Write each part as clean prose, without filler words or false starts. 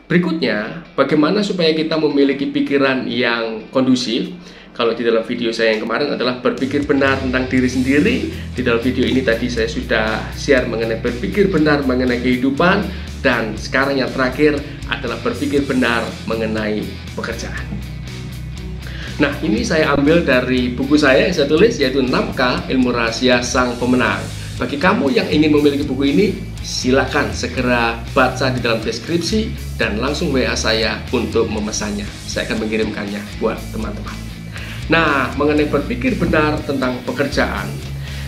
Berikutnya, bagaimana supaya kita memiliki pikiran yang kondusif? Kalau di dalam video saya yang kemarin adalah berpikir benar tentang diri sendiri. Di dalam video ini tadi saya sudah share mengenai berpikir benar mengenai kehidupan. Dan sekarang yang terakhir adalah berpikir benar mengenai pekerjaan. Nah, ini saya ambil dari buku saya yang saya tulis, yaitu 6K Ilmu Rahasia Sang Pemenang. Bagi kamu yang ingin memiliki buku ini, silakan segera baca di dalam deskripsi dan langsung WA saya untuk memesannya. Saya akan mengirimkannya buat teman-teman. Nah, mengenai berpikir benar tentang pekerjaan,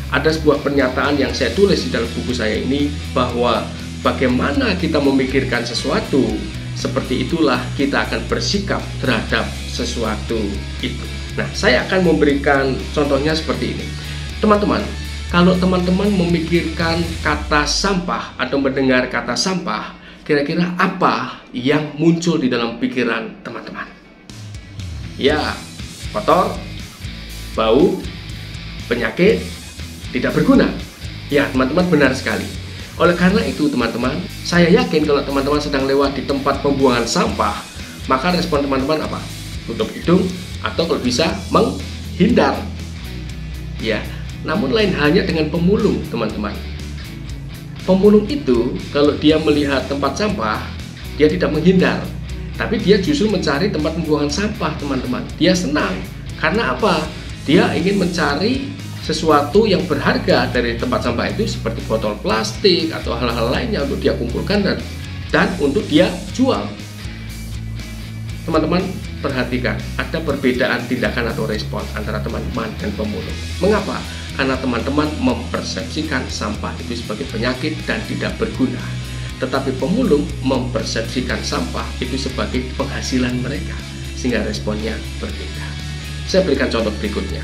ada sebuah pernyataan yang saya tulis di dalam buku saya ini, bahwa bagaimana kita memikirkan sesuatu, seperti itulah kita akan bersikap terhadap sesuatu itu. Nah, saya akan memberikan contohnya seperti ini. Teman-teman, kalau teman-teman memikirkan kata sampah atau mendengar kata sampah, kira-kira apa yang muncul di dalam pikiran teman-teman? Ya, kotor, bau, penyakit, tidak berguna. Ya, teman-teman, benar sekali. Oleh karena itu, teman-teman, saya yakin kalau teman-teman sedang lewat di tempat pembuangan sampah, maka respon teman-teman apa? Tutup hidung, atau kalau bisa menghindar. Ya, namun lain halnya dengan pemulung, teman-teman. Pemulung itu kalau dia melihat tempat sampah, dia tidak menghindar, tapi dia justru mencari tempat pembuangan sampah, teman-teman. Dia senang. Karena apa? Dia ingin mencari sesuatu yang berharga dari tempat sampah itu, seperti botol plastik atau hal-hal lainnya, untuk dia kumpulkan dan untuk dia jual. Teman-teman, perhatikan, ada perbedaan tindakan atau respon antara teman-teman dan pemulung. Mengapa? Karena teman-teman mempersepsikan sampah itu sebagai penyakit dan tidak berguna, tetapi pemulung mempersepsikan sampah itu sebagai penghasilan mereka, sehingga responnya berbeda. Saya berikan contoh berikutnya.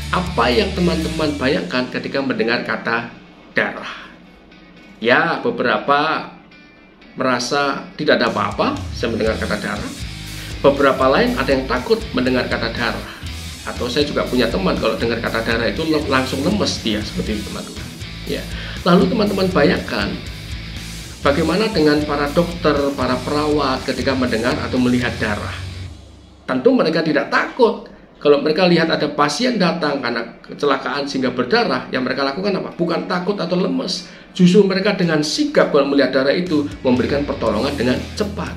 Apa yang teman-teman bayangkan ketika mendengar kata darah? Ya, beberapa merasa tidak ada apa-apa saya mendengar kata darah. Beberapa lain ada yang takut mendengar kata darah. Atau saya juga punya teman kalau dengar kata darah itu langsung lemes dia, seperti itu, teman-teman. Ya. Lalu teman-teman bayangkan bagaimana dengan para dokter, para perawat ketika mendengar atau melihat darah. Tentu mereka tidak takut. Kalau mereka lihat ada pasien datang karena kecelakaan sehingga berdarah, yang mereka lakukan apa? Bukan takut atau lemes. Justru mereka dengan sigap kalau melihat darah itu memberikan pertolongan dengan cepat.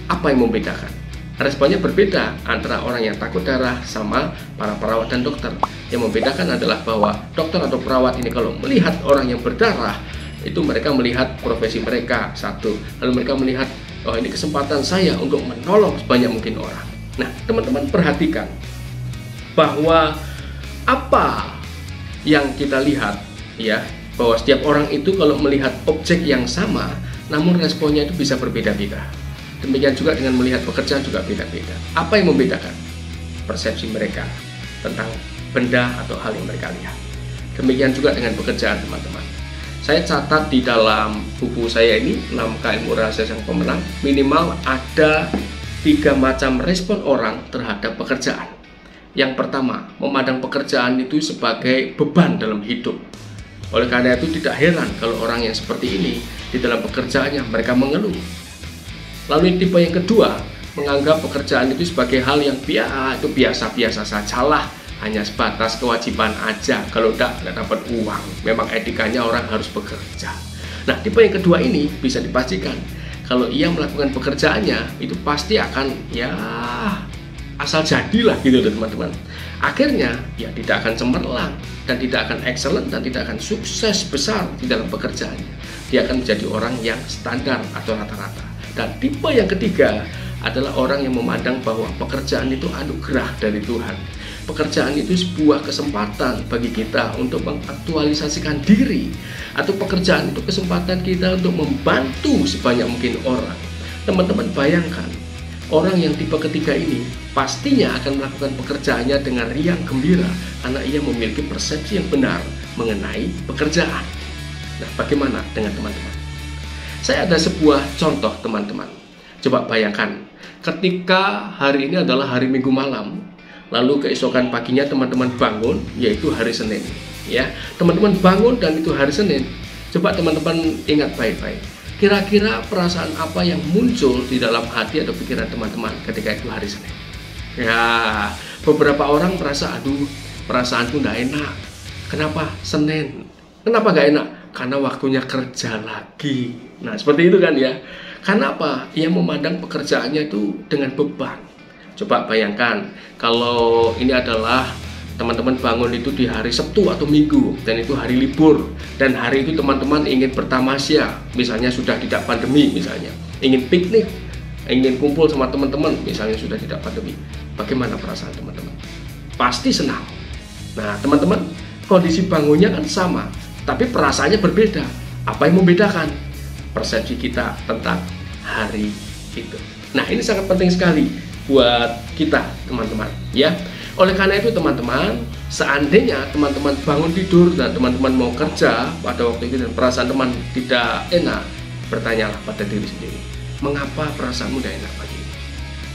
Apa yang membedakan? Responnya berbeda antara orang yang takut darah sama para perawat dan dokter. Yang membedakan adalah bahwa dokter atau perawat ini kalau melihat orang yang berdarah, itu mereka melihat profesi mereka, satu. Lalu mereka melihat, oh, ini kesempatan saya untuk menolong sebanyak mungkin orang. Nah, teman-teman perhatikan bahwa apa yang kita lihat, ya, bahwa setiap orang itu kalau melihat objek yang sama, namun responnya itu bisa berbeda-beda. Demikian juga dengan melihat pekerjaan juga beda-beda. Apa yang membedakan? Persepsi mereka tentang benda atau hal yang mereka lihat. Demikian juga dengan pekerjaan, teman-teman. Saya catat di dalam buku saya ini, 6K Ilmu Rahasia Sang Pemenang, minimal ada 3 macam respon orang terhadap pekerjaan. Yang pertama, memandang pekerjaan itu sebagai beban dalam hidup. Oleh karena itu tidak heran kalau orang yang seperti ini di dalam pekerjaannya mereka mengeluh. Lalu tipe yang kedua, menganggap pekerjaan itu sebagai hal yang biasa-biasa sajalah, hanya sebatas kewajiban aja. Kalau tidak dapat uang, memang etikanya orang harus bekerja. Nah, tipe yang kedua ini bisa dipastikan kalau ia melakukan pekerjaannya itu pasti akan ya asal jadilah gitu, teman-teman. Akhirnya ya tidak akan cemerlang dan tidak akan excellent dan tidak akan sukses besar di dalam pekerjaannya. Dia akan menjadi orang yang standar atau rata-rata. Dan tipe yang ketiga adalah orang yang memandang bahwa pekerjaan itu anugerah dari Tuhan. Pekerjaan itu sebuah kesempatan bagi kita untuk mengaktualisasikan diri, atau pekerjaan itu kesempatan kita untuk membantu sebanyak mungkin orang. Teman-teman bayangkan, orang yang tipe ketiga ini pastinya akan melakukan pekerjaannya dengan riang gembira karena ia memiliki persepsi yang benar mengenai pekerjaan. Nah, bagaimana dengan teman-teman? Saya ada sebuah contoh, teman-teman. Coba bayangkan, ketika hari ini adalah hari Minggu malam, lalu keesokan paginya teman-teman bangun, yaitu hari Senin. Ya, teman-teman bangun dan itu hari Senin. Coba teman-teman ingat baik-baik. Kira-kira perasaan apa yang muncul di dalam hati atau pikiran teman-teman ketika itu hari Senin? Ya, beberapa orang merasa, aduh, perasaanku nggak enak. Kenapa Senin? Kenapa nggak enak? Karena waktunya kerja lagi. Nah, seperti itu kan ya. Karena apa? Ia memandang pekerjaannya itu dengan beban. Coba bayangkan, kalau ini adalah teman-teman bangun itu di hari Sabtu atau Minggu, dan itu hari libur, dan hari itu teman-teman ingin bertamasya, misalnya sudah tidak pandemi, misalnya ingin piknik, ingin kumpul sama teman-teman, misalnya sudah tidak pandemi. Bagaimana perasaan teman-teman? Pasti senang. Nah, teman-teman, kondisi bangunnya kan sama, tapi perasaannya berbeda. Apa yang membedakan? Persepsi kita tentang hari itu. Nah, ini sangat penting sekali buat kita, teman-teman, ya. Oleh karena itu, teman-teman, seandainya teman-teman bangun tidur dan teman-teman mau kerja pada waktu itu dan perasaan teman tidak enak, bertanyalah pada diri sendiri, mengapa perasaanmu tidak enak pagi ini?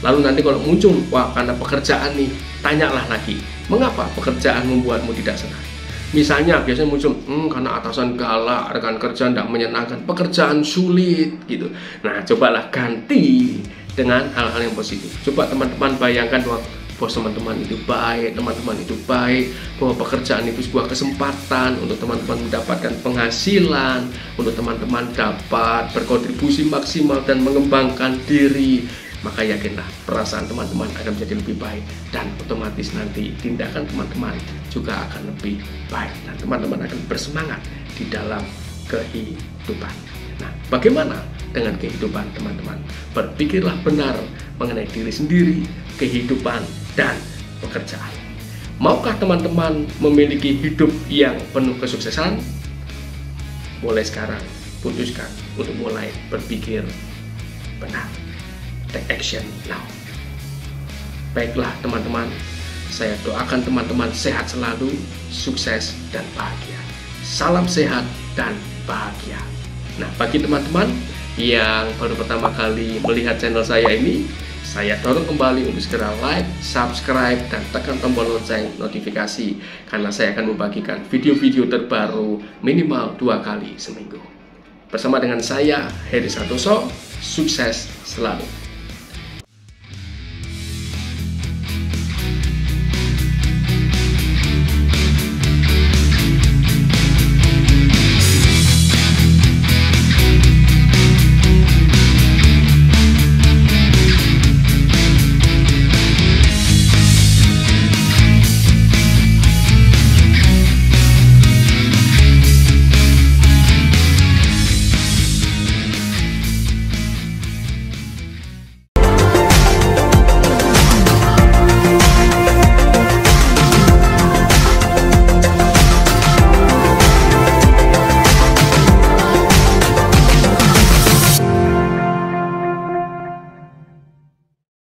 Lalu nanti kalau muncul, wah karena pekerjaan nih, tanyalah lagi, mengapa pekerjaan membuatmu tidak senang? Misalnya biasanya muncul, karena atasan galak, rekan kerja tidak menyenangkan, pekerjaan sulit gitu. Nah, cobalah ganti dengan hal-hal yang positif. Coba teman-teman bayangkan bahwa bos teman-teman itu baik, teman-teman itu baik, bahwa pekerjaan itu sebuah kesempatan untuk teman-teman mendapatkan penghasilan, untuk teman-teman dapat berkontribusi maksimal dan mengembangkan diri. Maka yakinlah perasaan teman-teman akan menjadi lebih baik, dan otomatis nanti tindakan teman-teman juga akan lebih baik, dan teman-teman akan bersemangat di dalam kehidupan. Nah, bagaimana dengan kehidupan teman-teman? Berpikirlah benar mengenai diri sendiri, kehidupan, dan pekerjaan. Maukah teman-teman memiliki hidup yang penuh kesuksesan? Mulai sekarang, putuskan untuk mulai berpikir benar. Take action now. Baiklah teman-teman, saya doakan teman-teman sehat selalu, sukses, dan bahagia. Salam sehat dan bahagia. Nah, bagi teman-teman yang baru pertama kali melihat channel saya ini, saya dorong kembali untuk segera like, subscribe, dan tekan tombol lonceng notifikasi, karena saya akan membagikan video-video terbaru minimal 2 kali seminggu. Bersama dengan saya, Heri Santoso, sukses selalu.